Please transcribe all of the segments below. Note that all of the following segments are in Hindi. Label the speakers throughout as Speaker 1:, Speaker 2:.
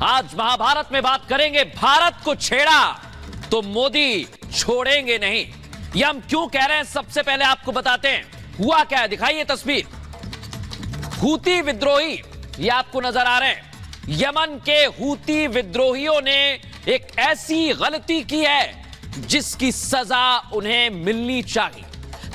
Speaker 1: आज महाभारत में बात करेंगे, भारत को छेड़ा तो मोदी छोड़ेंगे नहीं। ये हम क्यों कह रहे हैं, सबसे पहले आपको बताते हैं हुआ क्या है। दिखाइए तस्वीर। हूती विद्रोही ये आपको नजर आ रहे हैं। यमन के हूती विद्रोहियों ने एक ऐसी गलती की है जिसकी सजा उन्हें मिलनी चाहिए।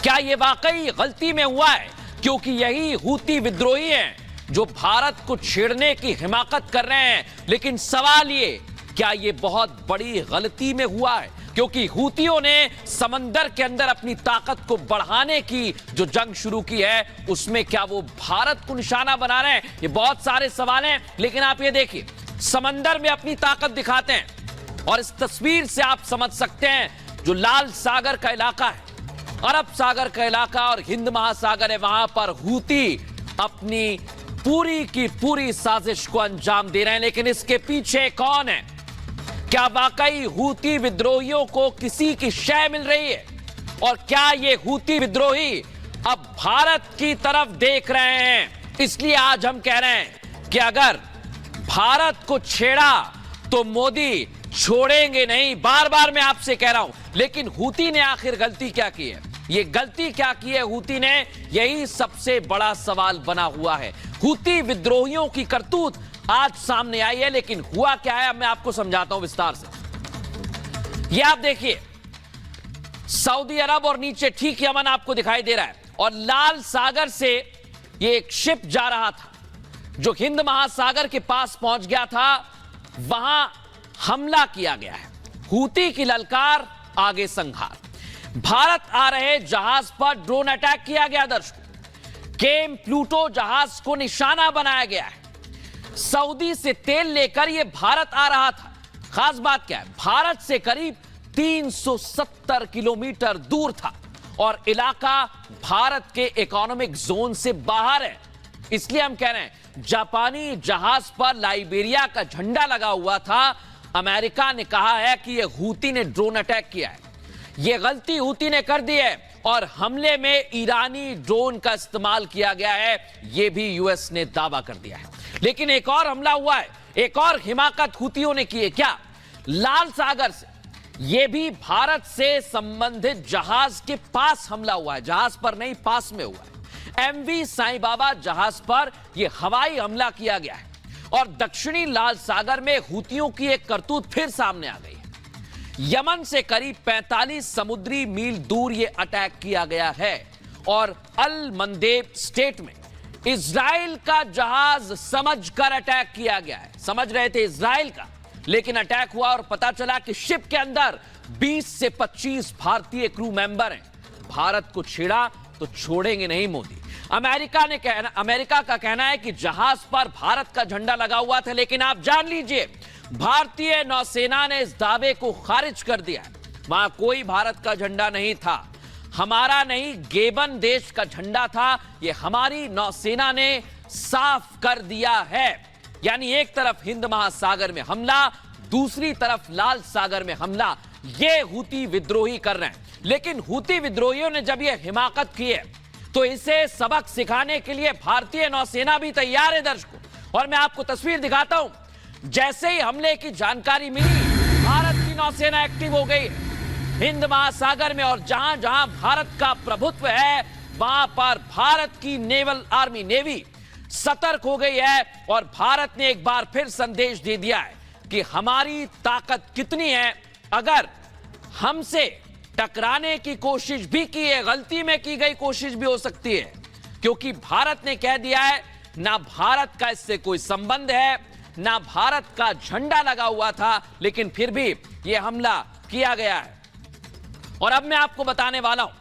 Speaker 1: क्या यह वाकई गलती में हुआ है? क्योंकि यही हूती विद्रोही हैं जो भारत को छेड़ने की हिमाकत कर रहे हैं। लेकिन सवाल ये, क्या यह बहुत बड़ी गलती में हुआ है? क्योंकि हूतियों ने समंदर के अंदर अपनी ताकत को बढ़ाने की जो जंग शुरू की है, उसमें क्या वो भारत को निशाना बना रहे हैं? ये बहुत सारे सवाल हैं। लेकिन आप ये देखिए, समंदर में अपनी ताकत दिखाते हैं और इस तस्वीर से आप समझ सकते हैं जो लाल सागर का इलाका है, अरब सागर का इलाका और हिंद महासागर है, वहां पर हूती अपनी पूरी की पूरी साजिश को अंजाम दे रहे हैं। लेकिन इसके पीछे कौन है? क्या वाकई हूती विद्रोहियों को किसी की शय मिल रही है? और क्या ये हूती विद्रोही अब भारत की तरफ देख रहे हैं? इसलिए आज हम कह रहे हैं कि अगर भारत को छेड़ा तो मोदी छोड़ेंगे नहीं। बार बार मैं आपसे कह रहा हूं, लेकिन हूती ने आखिर गलती क्या की है? ये गलती क्या की है हूती ने? यही सबसे बड़ा सवाल बना हुआ है। हूती विद्रोहियों की करतूत आज सामने आई है, लेकिन हुआ क्या है अब मैं आपको समझाता हूं विस्तार से। ये आप देखिए, सऊदी अरब और नीचे ठीक यमन आपको दिखाई दे रहा है, और लाल सागर से ये एक शिप जा रहा था जो हिंद महासागर के पास पहुंच गया था। वहां हमला किया गया है। हूती की ललकार, आगे संहार। भारत आ रहे जहाज पर ड्रोन अटैक किया गया। दर्शकों, केम प्लूटो जहाज को निशाना बनाया गया है। सऊदी से तेल लेकर यह भारत आ रहा था। खास बात क्या है, भारत से करीब 370 किलोमीटर दूर था और इलाका भारत के इकोनॉमिक जोन से बाहर है। इसलिए हम कह रहे हैं, जापानी जहाज पर लाइबेरिया का झंडा लगा हुआ था। अमेरिका ने कहा है कि यह हूती ने ड्रोन अटैक किया है। यह गलती हूती ने कर दी है और हमले में ईरानी ड्रोन का इस्तेमाल किया गया है, यह भी यूएस ने दावा कर दिया है। लेकिन एक और हमला हुआ है, एक और हिमाकत हूतियों ने की है। क्या? लाल सागर से यह भी भारत से संबंधित जहाज के पास हमला हुआ है। जहाज पर नहीं, पास में हुआ है। एमवी साईं बाबा जहाज पर यह हवाई हमला किया गया है और दक्षिणी लाल सागर में हूतियों की एक करतूत फिर सामने आ गई है। यमन से करीब 45 समुद्री मील दूर यह अटैक किया गया है और अल मंदेब स्टेट में इजराइल का जहाज समझकर अटैक किया गया है। समझ रहे थे इजराइल का, लेकिन अटैक हुआ और पता चला कि शिप के अंदर 20 से 25 भारतीय क्रू मेंबर हैं। भारत को छेड़ा तो छोड़ेंगे नहीं मोदी। अमेरिका का कहना है कि जहाज पर भारत का झंडा लगा हुआ था, लेकिन आप जान लीजिए, भारतीय नौसेना ने इस दावे को खारिज कर दिया। वहां कोई भारत का झंडा नहीं था। हमारा नहीं, गेबन देश का झंडा था। यह हमारी नौसेना ने साफ कर दिया है। यानी एक तरफ हिंद महासागर में हमला, दूसरी तरफ लाल सागर में हमला। यह हूती विद्रोही कर रहे हैं। लेकिन हूती विद्रोहियों ने जब यह हिमाकत की है, तो इसे सबक सिखाने के लिए भारतीय नौसेना भी तैयार है। दर्शकों, और मैं आपको तस्वीर दिखाता हूं। जैसे ही हमले की जानकारी मिली, भारत की नौसेना एक्टिव हो गई हिंद महासागर में, और जहां जहां भारत का प्रभुत्व है, वहां पर भारत की नेवल आर्मी, नेवी सतर्क हो गई है। और भारत ने एक बार फिर संदेश दे दिया है कि हमारी ताकत कितनी है। अगर हमसे टकराने की कोशिश भी की है, गलती में की गई कोशिश भी हो सकती है, क्योंकि भारत ने कह दिया है ना भारत का इससे कोई संबंध है, ना भारत का झंडा लगा हुआ था, लेकिन फिर भी यह हमला किया गया है। और अब मैं आपको बताने वाला हूं,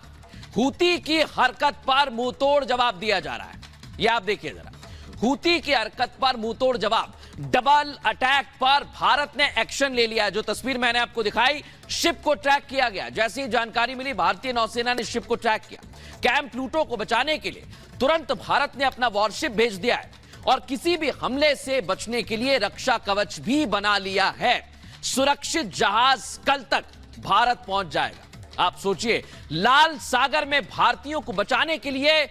Speaker 1: हूती की हरकत पर मुंहतोड़ जवाब दिया जा रहा है। यह आप देखिए जरा, हूती की हरकत पर मुंहतोड़ जवाब। डबल अटैक पर भारत ने एक्शन ले लिया। जो तस्वीर मैंने आपको दिखाई, शिप को ट्रैक किया गया। जैसी जानकारी मिली, भारतीय नौसेना ने शिप को ट्रैक किया। कैंप प्लूटो को बचाने के लिए तुरंत भारत ने अपना वॉरशिप भेज दिया है और किसी भी हमले से बचने के लिए रक्षा कवच भी बना लिया है। सुरक्षित जहाज कल तक भारत पहुंच जाएगा। आप सोचिए, लाल सागर में भारतीयों को बचाने के लिए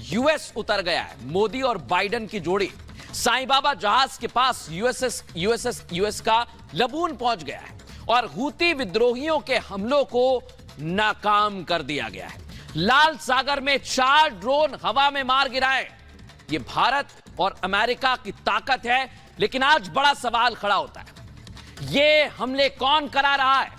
Speaker 1: यूएस उतर गया है। मोदी और बाइडेन की जोड़ी साईं बाबा जहाज के पास यूएस का लबून पहुंच गया है और हूती विद्रोहियों के हमलों को नाकाम कर दिया गया है। लाल सागर में 4 ड्रोन हवा में मार गिराए। यह भारत और अमेरिका की ताकत है, लेकिन आज बड़ा सवाल खड़ा होता है, यह हमले कौन करा रहा है?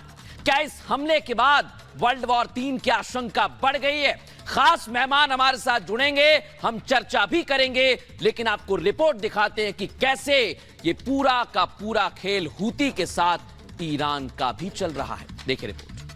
Speaker 1: क्या इस हमले के बाद वर्ल्ड वॉर 3 की आशंका बढ़ गई है? खास मेहमान हमारे साथ जुड़ेंगे, हम चर्चा भी करेंगे, लेकिन आपको रिपोर्ट दिखाते हैं कि कैसे यह पूरा का पूरा खेल हूती के साथ ईरान का भी चल रहा है। देखिए रिपोर्ट।